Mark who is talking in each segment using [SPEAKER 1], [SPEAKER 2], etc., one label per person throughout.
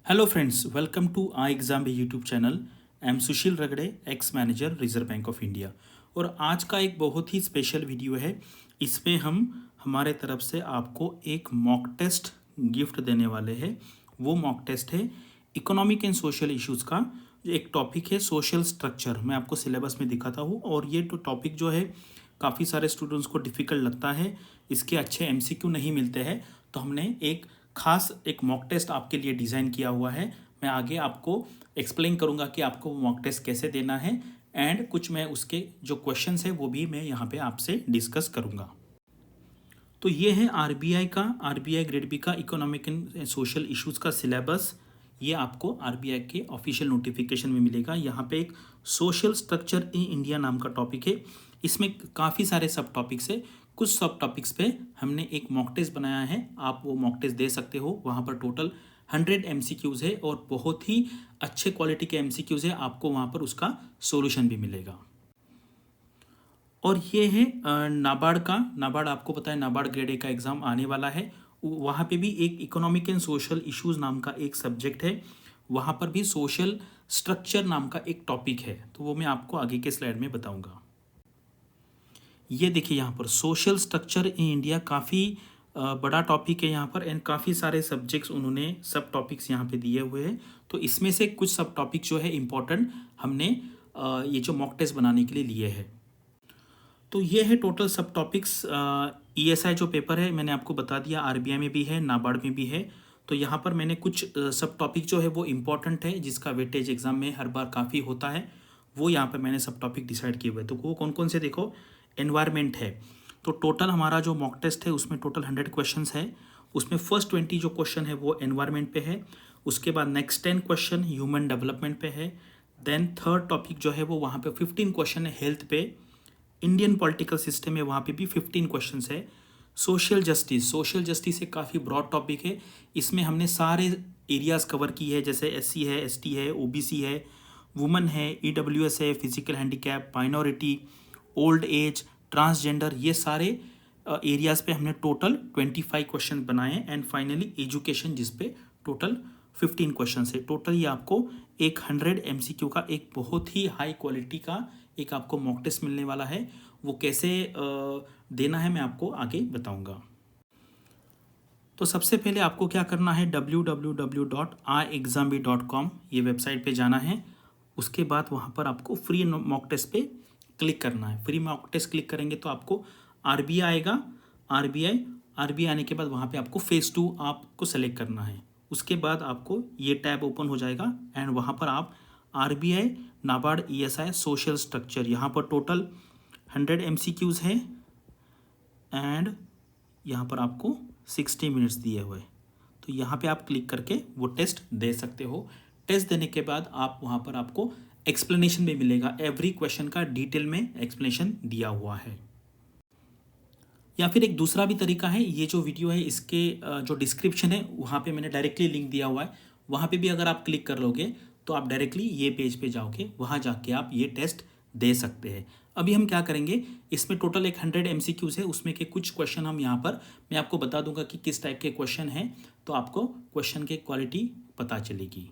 [SPEAKER 1] Hello friends, welcome to I exam bay YouTube channel. I am Sushil Ragade, ex manager Reserve Bank of India. और आज का एक बहुत ही special video है। इसमें हम हमारे तरफ से आपको एक मॉक टेस्ट गिफ्ट देने वाले हैं। वो मॉक टेस्ट है इकोनॉमिक एंड सोशल इश्यूज़ का। एक टॉपिक है सोशल स्ट्रक्चर। मैं आपको सिलेबस में दिखाता हूँ और ये तो टॉपिक जो है काफ़ी सारे स्टूडेंट्स को डिफ़िकल्ट लगता है। इसके अच्छे एमसीक्यू नहीं मिलते हैं, तो हमने एक खास एक मॉक टेस्ट आपके लिए डिज़ाइन किया हुआ है। मैं आगे आपको एक्सप्लेन करूंगा कि आपको मॉक टेस्ट कैसे देना है एंड कुछ मैं उसके जो क्वेश्चंस है वो भी मैं यहाँ पे आपसे डिस्कस करूंगा। तो ये है आरबीआई ग्रेड बी का इकोनॉमिक एंड सोशल इश्यूज़ का सिलेबस। ये आपको आरबीआई के ऑफिशियल नोटिफिकेशन में मिलेगा। यहाँ पे एक सोशल स्ट्रक्चर इन इंडिया नाम का टॉपिक है। इसमें काफ़ी सारे सब टॉपिक्स है। कुछ सब टॉपिक्स पे हमने एक मॉक टेस्ट बनाया है, आप वो मॉक टेस्ट दे सकते हो। वहाँ पर टोटल 100 एमसीक्यूज़ है और बहुत ही अच्छे क्वालिटी के एमसीक्यूज़ है। आपको वहाँ पर उसका सोल्यूशन भी मिलेगा। और ये है नाबार्ड का। नाबार्ड आपको पता है, नाबार्ड ग्रेड ए का एग्ज़ाम आने वाला है। वहाँ पे भी एक इकोनॉमिक एंड सोशल इश्यूज़ नाम का एक सब्जेक्ट है। वहाँ पर भी सोशल स्ट्रक्चर नाम का एक टॉपिक है, तो वो मैं आपको आगे के स्लाइड में बताऊँगा। ये देखिए यहाँ पर सोशल स्ट्रक्चर इन इंडिया काफ़ी बड़ा टॉपिक है यहाँ पर एंड काफ़ी सारे सब्जेक्ट्स उन्होंने सब टॉपिक्स यहाँ पे दिए हुए हैं। तो इसमें से कुछ सब टॉपिक जो है इम्पोर्टेंट हमने ये जो मॉक टेस्ट बनाने के लिए लिए हैं। तो ये है टोटल सब टॉपिक्स। ईएसआई जो पेपर है मैंने आपको बता दिया, आरबीआई में भी है, नाबार्ड में भी है। तो यहाँ पर मैंने कुछ सब टॉपिक जो है वो इम्पॉर्टेंट है, जिसका वेटेज एग्जाम में हर बार काफ़ी होता है, वो यहाँ पर मैंने सब टॉपिक डिसाइड किए हुए। तो वो कौन कौन से देखो, एनवायरमेंट है। तो टोटल हमारा जो मॉक टेस्ट है उसमें टोटल 100 क्वेश्चन है। उसमें फर्स्ट 20 जो क्वेश्चन है वो एनवायरमेंट पे है। उसके बाद नेक्स्ट 10 क्वेश्चन ह्यूमन डेवलपमेंट पे है। देन थर्ड टॉपिक जो है वो वहाँ पे 15 क्वेश्चन है हेल्थ पे। इंडियन पॉलिटिकल सिस्टम है, वहाँ पे भी 15 क्वेश्चंस है। सोशल जस्टिस एक काफ़ी ब्रॉड टॉपिक है। इसमें हमने सारे एरियाज़ कवर की है, जैसे एससी है, एसटी है, ओबीसी है, वुमेन है, ईडब्ल्यूएस है, physical handicap, minority, old age, transgender, ये सारे एरियाज़ पे हमने टोटल 25 क्वेश्चन बनाए। एंड फाइनली एजुकेशन, जिस पे टोटल 15 क्वेश्चन है। टोटल ये आपको एक 100 एमसीक्यू का एक बहुत ही हाई क्वालिटी का एक आपको मॉक टेस्ट मिलने वाला है। वो कैसे देना है मैं आपको आगे बताऊंगा। तो सबसे पहले आपको क्या करना है, www.iexambee.com ये वेबसाइट पे जाना है। उसके बाद वहाँ पर आपको फ्री मॉक टेस्ट पे क्लिक करना है। फ्री मॉक टेस्ट क्लिक करेंगे तो आपको आरबीआई आएगा। आरबीआई आने के बाद वहाँ पे आपको फेज़ 2 आपको सेलेक्ट करना है। उसके बाद आपको ये टैब ओपन हो जाएगा एंड वहाँ पर आप RBI NABARD ESI social structure, यहाँ पर टोटल 100 एमसीक्यूज़ है एंड यहाँ पर आपको 60 मिनट्स दिए हुए। तो यहाँ पे आप क्लिक करके वो टेस्ट दे सकते हो। टेस्ट देने के बाद आप वहाँ पर आपको एक्सप्लेनेशन भी मिलेगा, एवरी क्वेश्चन का डिटेल में एक्सप्लेनेशन दिया हुआ है। या फिर एक दूसरा भी तरीका है, ये जो वीडियो है इसके जो डिस्क्रिप्शन है वहाँ पे मैंने डायरेक्टली लिंक दिया हुआ है। वहाँ पे भी अगर आप क्लिक कर लोगे तो आप डायरेक्टली ये पेज पे जाओगे, वहाँ जाके आप ये टेस्ट दे सकते हैं। अभी हम क्या करेंगे, इसमें टोटल एक 100 एमसीक्यूज़ है, उसमें के कुछ क्वेश्चन हम यहाँ पर मैं आपको बता दूंगा कि किस टाइप के क्वेश्चन हैं, तो आपको क्वेश्चन की क्वालिटी पता चलेगी।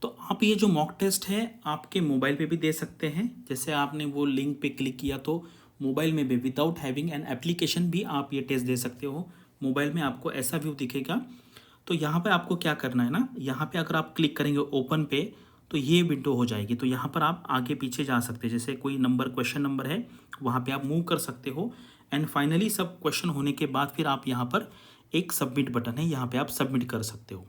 [SPEAKER 1] तो आप ये जो मॉक टेस्ट है आपके मोबाइल पे भी दे सकते हैं। जैसे आपने वो लिंक पे क्लिक किया तो मोबाइल में भी विदाउट हैविंग एन एप्लीकेशन भी आप ये टेस्ट दे सकते हो। मोबाइल में आपको ऐसा व्यू दिखेगा। तो यहाँ पे आपको क्या करना है ना, यहाँ पे अगर आप क्लिक करेंगे ओपन पे तो ये विंडो हो जाएगी। तो यहाँ पर आप आगे पीछे जा सकते हैं, जैसे कोई नंबर क्वेश्चन नंबर है वहाँ पे आप मूव कर सकते हो। एंड फाइनली सब क्वेश्चन होने के बाद फिर आप यहाँ पर एक सबमिट बटन है, यहाँ पे आप सबमिट कर सकते हो।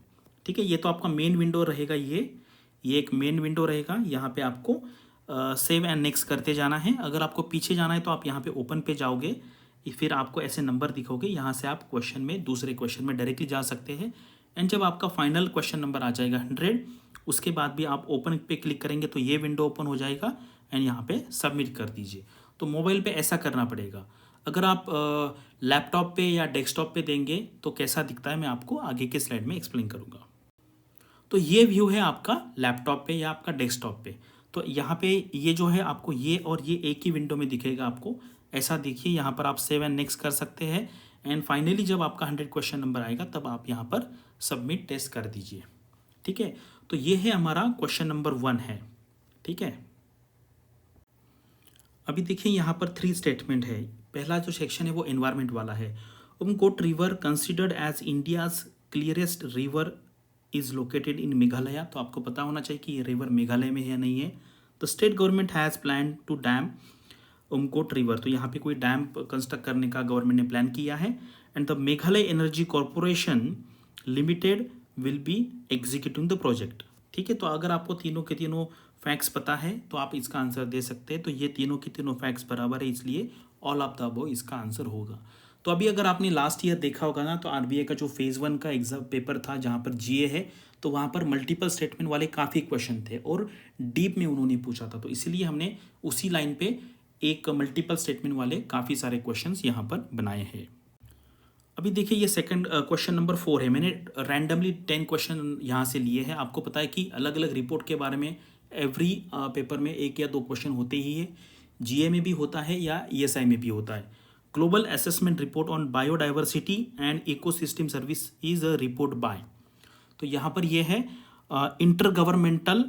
[SPEAKER 1] ठीक है, ये तो आपका मेन विंडो रहेगा। ये एक मेन विंडो रहेगा। यहाँ पे आपको सेव एंड नेक्स्ट करते जाना है। अगर आपको पीछे जाना है तो आप यहाँ पे ओपन पे जाओगे, फिर आपको ऐसे नंबर दिखोगे, यहाँ से आप क्वेश्चन में दूसरे क्वेश्चन में डायरेक्टली जा सकते हैं। एंड जब आपका फाइनल क्वेश्चन नंबर आ जाएगा 100, उसके बाद भी आप ओपन पे क्लिक करेंगे तो ये विंडो ओपन हो जाएगा एंड यहाँ पे सबमिट कर दीजिए। तो मोबाइल पे ऐसा करना पड़ेगा। अगर आप लैपटॉप पे या डेस्कटॉप पे देंगे तो कैसा दिखता है मैं आपको आगे के स्लाइड में एक्सप्लेन करूँगा। तो ये व्यू है आपका लैपटॉप पे या आपका डेस्कटॉप पे। तो यहाँ पे ये जो है आपको ये और ये एक ही विंडो में दिखेगा आपको। ऐसा देखिए, यहाँ पर आप सेव एंड नेक्स्ट कर सकते हैं एंड फाइनली जब आपका 100 क्वेश्चन नंबर आएगा तब आप यहाँ पर सबमिट टेस्ट कर दीजिए। ठीक है, तो ये है हमारा क्वेश्चन नंबर 1 है। ठीक है, अभी देखिए यहाँ पर 3 स्टेटमेंट है। पहला जो सेक्शन है वो एनवायरमेंट वाला है। Umngot river considered as India's clearest river is located in Meghalaya. तो आपको पता होना चाहिए कि ये रिवर मेघालय में है या नहीं है। The state government has plan to dam Umngot river. तो यहाँ पे कोई डैम कंस्ट्रक्ट करने का गवर्नमेंट ने प्लान किया है। And the Meghalaya energy corporation limited will be executing the project. ठीक है, तो अगर आपको तीनों के तीनों फैक्ट्स पता है तो आप इसका आंसर दे सकते हैं। तो ये तीनों के तीनों फैक्ट्स बराबर है, इसलिए ऑल ऑफ द अबव इसका आंसर होगा। तो अभी अगर आपने लास्ट ईयर देखा होगा ना, तो आरबीआई का जो फेज़ 1 का एग्जाम पेपर था जहाँ पर जीए है, तो वहाँ पर मल्टीपल स्टेटमेंट वाले काफ़ी क्वेश्चन थे और डीप में उन्होंने पूछा था। तो इसीलिए हमने उसी लाइन पे एक मल्टीपल स्टेटमेंट वाले काफ़ी सारे क्वेश्चंस यहाँ पर बनाए हैं। अभी देखिए ये सेकंड क्वेश्चन नंबर 4 है। मैंने रैंडमली 10 क्वेश्चन यहाँ से लिए हैं। आपको पता है कि अलग अलग रिपोर्ट के बारे में एवरी पेपर में 1 या 2 क्वेश्चन होते ही है। जीए में भी होता है या ईएसआई में भी होता है। Global assessment report on biodiversity and ecosystem service is a report by. तो यहाँ पर ये है inter governmental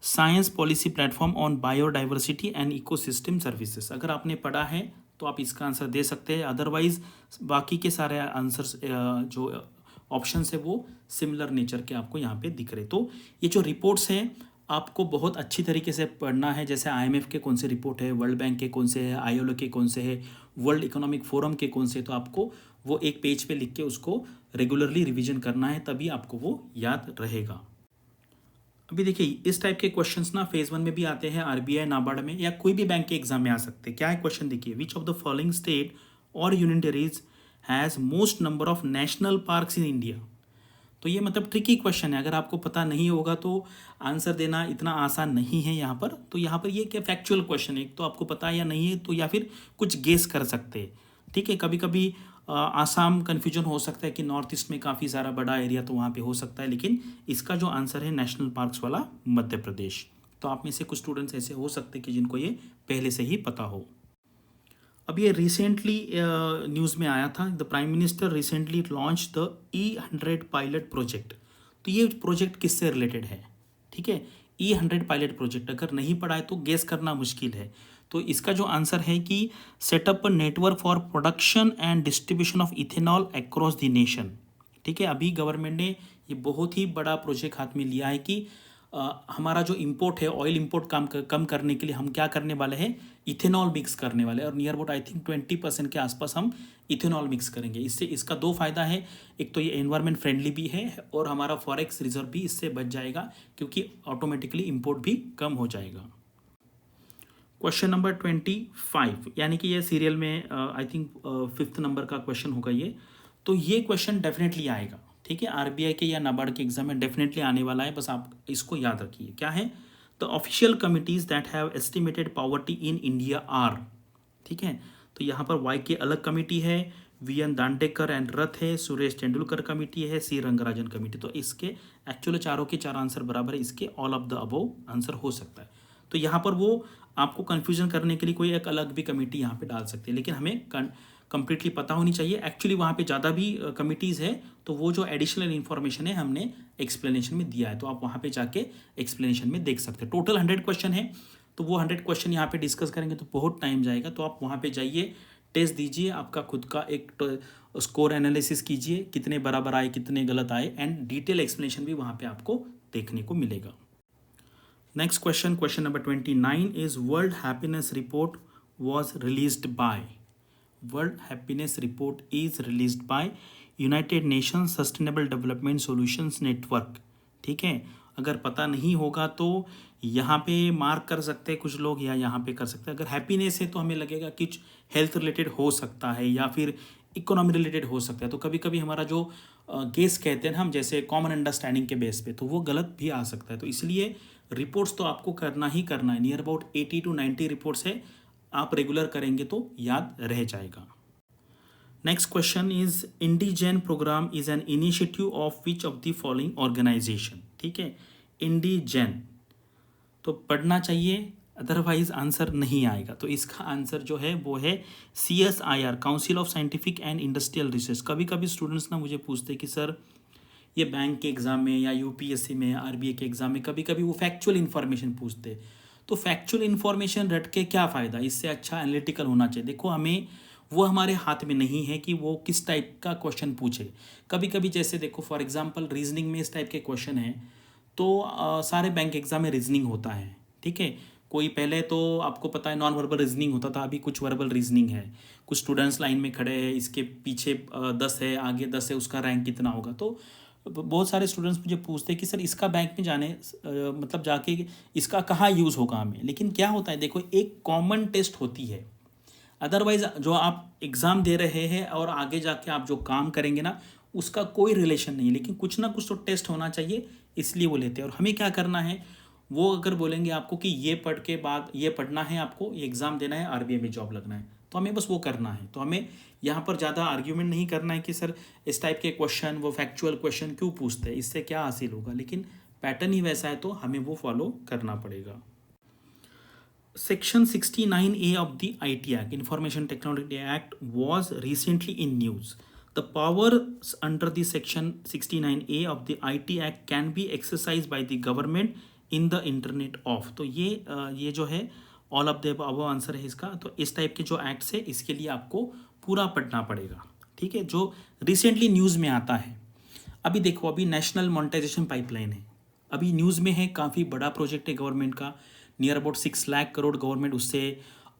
[SPEAKER 1] science policy platform on biodiversity and ecosystem services. अगर आपने पढ़ा है तो आप इसका आंसर दे सकते हैं, अदरवाइज बाकी के सारे आंसर्स जो ऑप्शंस है वो सिमिलर नेचर के आपको यहाँ पे दिख रहे। तो ये जो रिपोर्ट्स हैं आपको बहुत अच्छी तरीके से पढ़ना है। जैसे आईएमएफ के कौन से रिपोर्ट है, वर्ल्ड बैंक के कौन से है, आईएलओ के कौन से है, वर्ल्ड इकोनॉमिक फोरम के कौन से, तो आपको वो एक पेज पे लिख के उसको रेगुलरली रिवीजन करना है, तभी आपको वो याद रहेगा। अभी देखिए इस टाइप के क्वेश्चंस ना फेज 1 में भी आते हैं, आरबीआई नाबार्ड में या कोई भी बैंक के एग्जाम में आ सकते हैं। क्या है क्वेश्चन देखिए, which of the following state और union territories has most number of national parks in India. तो ये मतलब ट्रिकी क्वेश्चन है, अगर आपको पता नहीं होगा तो आंसर देना इतना आसान नहीं है यहाँ पर। तो यहाँ पर ये क्या फैक्चुअल क्वेश्चन है, तो आपको पता है या नहीं है, तो या फिर कुछ गेस कर सकते हैं। ठीक है, कभी कभी आसाम कन्फ्यूजन हो सकता है कि नॉर्थ ईस्ट में काफ़ी सारा बड़ा एरिया तो वहाँ पे हो सकता है, लेकिन इसका जो आंसर है नेशनल पार्क्स वाला मध्य प्रदेश। तो आप में से कुछ स्टूडेंट्स ऐसे हो सकते हैं कि जिनको ये पहले से ही पता हो। अब ये रिसेंटली न्यूज़ में आया था, the prime minister recently launch the E100 pilot project. तो ये प्रोजेक्ट किससे रिलेटेड है? ठीक है, E100 पायलट प्रोजेक्ट अगर नहीं पढ़ा है तो गेस करना मुश्किल है। तो इसका जो आंसर है कि setup network for production and distribution of ethanol across the nation. ठीक है, अभी गवर्नमेंट ने ये बहुत ही बड़ा प्रोजेक्ट हाथ में लिया है कि हमारा जो इंपोर्ट है ऑयल इंपोर्ट कम करने के लिए हम क्या करने वाले हैं, इथेनॉल मिक्स करने वाले हैं। और नियर अबाउट आई थिंक 20% के आसपास हम इथेनॉल मिक्स करेंगे। इससे इसका 2 फायदा है, एक तो ये एनवायरनमेंट फ्रेंडली भी है और हमारा फॉरेक्स रिजर्व भी इससे बच जाएगा क्योंकि ऑटोमेटिकली इंपोर्ट भी कम हो जाएगा। क्वेश्चन नंबर 25, यानी कि ये सीरियल में आई थिंक 5th नंबर का क्वेश्चन होगा ये। तो ये क्वेश्चन डेफिनेटली आएगा। ठीक है, आरबीआई के या नाबार्ड के एग्जाम में डेफिनेटली आने वाला है, बस आप इसको याद रखिए। क्या है, the official committees that have estimated poverty in India are. ठीक है, तो यहाँ पर वाई के अलग कमेटी है, वीएन दांडेकर एंड रथ है, सुरेश तेंदुलकर कमेटी है, सी रंगराजन कमेटी। तो इसके एक्चुअली चारों के 4 आंसर बराबर है, इसके all of the above answer हो सकता है। तो यहाँ पर वो आपको कन्फ्यूजन करने के लिए कोई एक अलग भी कमेटी यहाँ पे डाल सकते हैं, लेकिन हमें कंप्लीटली पता होनी चाहिए। एक्चुअली वहाँ पे ज़्यादा भी कमिटीज़ है, तो वो जो एडिशनल इन्फॉर्मेशन है हमने एक्सप्लेनेशन में दिया है, तो आप वहाँ पे जाके एक्सप्लेनेशन में देख सकते हैं। टोटल 100 क्वेश्चन है, तो वो 100 क्वेश्चन यहाँ पे डिस्कस करेंगे तो बहुत टाइम जाएगा। तो आप वहाँ पे जाइए, टेस्ट दीजिए, आपका खुद का एक स्कोर एनालिसिस कीजिए, कितने बराबर आए कितने गलत आए, एंड डिटेल एक्सप्लेनेशन भी वहाँ पे आपको देखने को मिलेगा। Next question, question number 29 is world happiness report was released by. World happiness report is released by United nation sustainable development solutions network. ठीक है, अगर पता नहीं होगा तो यहाँ पे मार्क कर सकते हैं कुछ लोग या यहाँ पे कर सकते हैं। अगर हैप्पीनेस है तो हमें लगेगा कि हेल्थ रिलेटेड हो सकता है या फिर इकोनॉमी रिलेटेड हो सकता है। तो कभी कभी हमारा जो गेस कहते हैं हम, जैसे कॉमन अंडरस्टैंडिंग के बेस पे, तो वो गलत भी आ सकता है। तो इसलिए रिपोर्ट्स तो आपको करना ही करना है। नियर अबाउट 80 to 90 रिपोर्ट्स है, आप रेगुलर करेंगे तो याद रह जाएगा। Next question is IndiGen programme is an initiative of which of the following organisation. ठीक है, इंडीजेन तो पढ़ना चाहिए, अदरवाइज आंसर नहीं आएगा। तो इसका आंसर जो है वो है CSIR, council of scientific and industrial research. कभी कभी स्टूडेंट्स ना मुझे पूछते कि सर ये बैंक के एग्ज़ाम में या UPSC में, RBI के एग्ज़ाम में कभी कभी वो फैक्चुअल इन्फॉर्मेशन पूछते। तो फैक्चुअल इन्फॉर्मेशन रट के क्या फ़ायदा, इससे अच्छा एनालिटिकल होना चाहिए। देखो हमें वो हमारे हाथ में नहीं है कि वो किस टाइप का क्वेश्चन पूछे। कभी कभी जैसे देखो फॉर एग्जांपल रीजनिंग में इस टाइप के क्वेश्चन हैं, तो सारे बैंक एग्ज़ाम में रीजनिंग होता है, ठीक है। कोई पहले तो आपको पता है नॉन वर्बल रीजनिंग होता था, अभी कुछ वर्बल रीजनिंग है। कुछ स्टूडेंट्स लाइन में खड़े हैं, इसके पीछे 10 है, आगे 10 है, उसका रैंक कितना होगा। तो बहुत सारे स्टूडेंट्स मुझे पूछते हैं कि सर इसका बैंक में जाने मतलब जाके इसका कहाँ यूज़ होगा हमें। लेकिन क्या होता है देखो, एक कॉमन टेस्ट होती है। अदरवाइज जो आप एग्ज़ाम दे रहे हैं और आगे जाके आप जो काम करेंगे ना, उसका कोई रिलेशन नहीं है। लेकिन कुछ ना कुछ तो टेस्ट होना चाहिए, इसलिए वो लेते हैं। और हमें क्या करना है, वो अगर बोलेंगे आपको कि ये पढ़ के बाद ये पढ़ना है, आपको ये एग्ज़ाम देना है, RBI में जॉब लगना है, तो हमें बस वो करना है। तो हमें यहाँ पर ज़्यादा आर्ग्यूमेंट नहीं करना है कि सर इस टाइप के क्वेश्चन, वो फैक्चुअल क्वेश्चन क्यों पूछते हैं, इससे क्या हासिल होगा। लेकिन पैटर्न ही वैसा है तो हमें वो फॉलो करना पड़ेगा। Section 69A of the IT Act, Information Technology Act, was recently in news. The powers under the Section 69A of the IT Act can be exercised by the government in the internet of। तो ये जो है all of the above answer है इसका। तो इस type के जो एक्ट्स है इसके लिए आपको पूरा पढ़ना पड़ेगा, ठीक है, जो रिसेंटली न्यूज़ में आता है। अभी देखो, अभी नेशनल मोनेटाइजेशन पाइपलाइन है, अभी न्यूज़ में है, काफ़ी बड़ा प्रोजेक्ट है गवर्नमेंट का, near about 6 lakh crore government उससे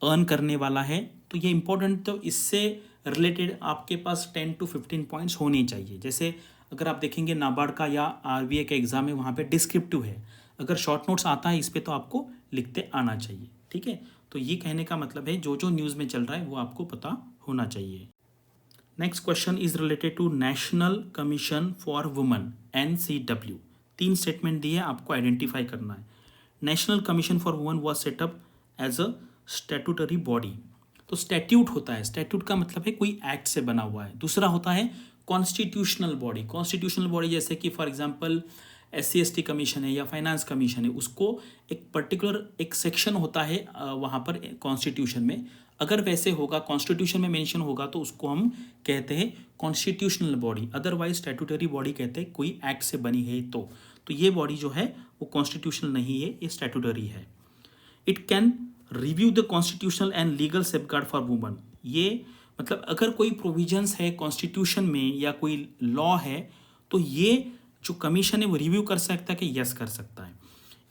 [SPEAKER 1] अर्न करने वाला है। तो ये इंपॉर्टेंट, तो इससे रिलेटेड आपके पास 10 to 15 पॉइंट्स होने चाहिए। जैसे अगर आप देखेंगे नाबार्ड का या RBI का एग्ज़ाम है, वहाँ पे डिस्क्रिप्टिव है, अगर शॉर्ट नोट्स आता है इस पर तो आपको लिखते आना चाहिए, ठीक है। तो ये कहने का मतलब है जो जो न्यूज़ में चल रहा है वो आपको पता होना चाहिए। Next question is related to National Commission for Women, NCW। 3 statement दिए, आपको आइडेंटिफाई करना है। National Commission for Women was set up as a statutory body. तो स्टैट्यूट होता है, स्टैट्यूट का मतलब है कोई एक्ट से बना हुआ है। दूसरा होता है कॉन्स्टिट्यूशनल बॉडी। कॉन्स्टिट्यूशनल बॉडी जैसे कि फॉर एग्जांपल SC/ST कमीशन है या फाइनेंस कमीशन है, उसको एक पर्टिकुलर एक सेक्शन होता है वहाँ पर कॉन्स्टिट्यूशन में। अगर वैसे होगा, कॉन्स्टिट्यूशन में मेंशन होगा, तो उसको हम कहते हैं constitutional body. Otherwise statutory body कहते हैं कोई एक्ट से बनी है। तो ये बॉडी जो है वो कॉन्स्टिट्यूशनल नहीं है, ये स्टैट्यूटरी है। It can review the constitutional and legal safeguard for women. ये मतलब अगर कोई प्रोविजंस है कॉन्स्टिट्यूशन में या कोई लॉ है, तो ये जो कमीशन है वो रिव्यू कर सकता है कि यस कर सकता है।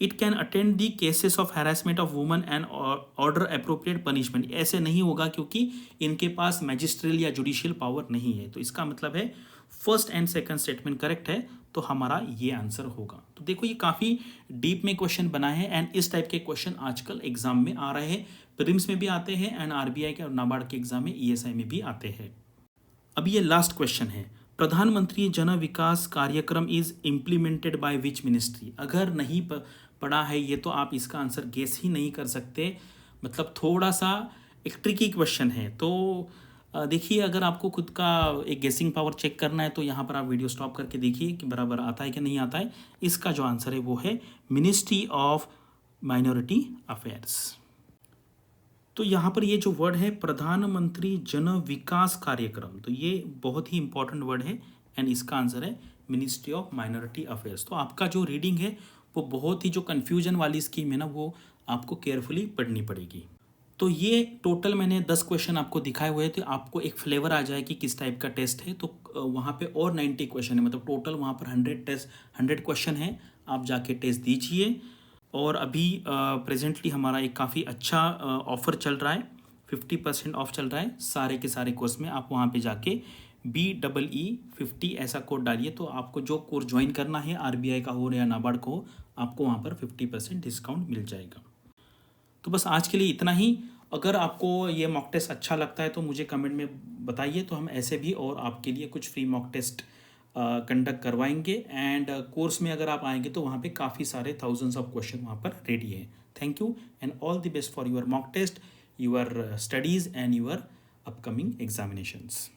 [SPEAKER 1] It can attend the cases of harassment of women and order appropriate punishment. ऐसे नहीं होगा क्योंकि इनके पास मैजिस्ट्रियल या जुडिशियल पावर नहीं है। तो इसका मतलब है first and second statement correct है, तो हमारा ये आंसर होगा। तो देखो ये काफ़ी डीप में क्वेश्चन बना है एंड इस टाइप के क्वेश्चन आजकल एग्जाम में आ रहे हैं, प्रीलिम्स में भी आते हैं एंड RBI के और नाबार्ड के एग्जाम में ESI में भी आते हैं। अब ये लास्ट क्वेश्चन है, प्रधानमंत्री जन विकास कार्यक्रम is implemented by which ministry. अगर नहीं पढ़ा है ये तो आप इसका आंसर गेस ही नहीं कर सकते, मतलब थोड़ा सा एक ट्रिकी क्वेश्चन है। तो देखिए, अगर आपको खुद का एक गेसिंग पावर चेक करना है तो यहाँ पर आप वीडियो स्टॉप करके देखिए कि बराबर आता है कि नहीं आता है। इसका जो आंसर है वो है मिनिस्ट्री ऑफ माइनॉरिटी अफेयर्स। तो यहाँ पर ये जो वर्ड है प्रधानमंत्री जन विकास कार्यक्रम, तो ये बहुत ही इंपॉर्टेंट वर्ड है एंड इसका आंसर है मिनिस्ट्री ऑफ माइनॉरिटी अफेयर्स। तो आपका जो रीडिंग है वो बहुत ही जो कन्फ्यूजन वाली स्कीम है ना, वो आपको केयरफुली पढ़नी पड़ेगी। तो ये टोटल मैंने 10 क्वेश्चन आपको दिखाए हुए थे, आपको एक फ्लेवर आ जाए कि किस टाइप का टेस्ट है। तो वहाँ पे और 90 क्वेश्चन है, मतलब टोटल वहाँ पर 100 क्वेश्चन है, आप जाके टेस्ट दीजिए। और अभी प्रेजेंटली हमारा एक काफ़ी अच्छा ऑफ़र चल रहा है, 50% ऑफ चल रहा है सारे के सारे कोर्स में। आप वहाँ पे जाके BEE50 ऐसा कोड डालिए, तो आपको जो कोर्स ज्वाइन करना है RBI का हो या नाबार्ड को हो, आपको वहाँ पर 50% डिस्काउंट मिल जाएगा। तो बस आज के लिए इतना ही। अगर आपको ये मॉक टेस्ट अच्छा लगता है तो मुझे कमेंट में बताइए, तो हम ऐसे भी और आपके लिए कुछ फ्री मॉक टेस्ट कंडक्ट करवाएंगे। एंड कोर्स में अगर आप आएंगे तो वहाँ पे काफ़ी सारे थाउजेंड्स ऑफ क्वेश्चन वहाँ पर रेडी है। Thank you and all the best for your mock test, your studies and your upcoming examinations.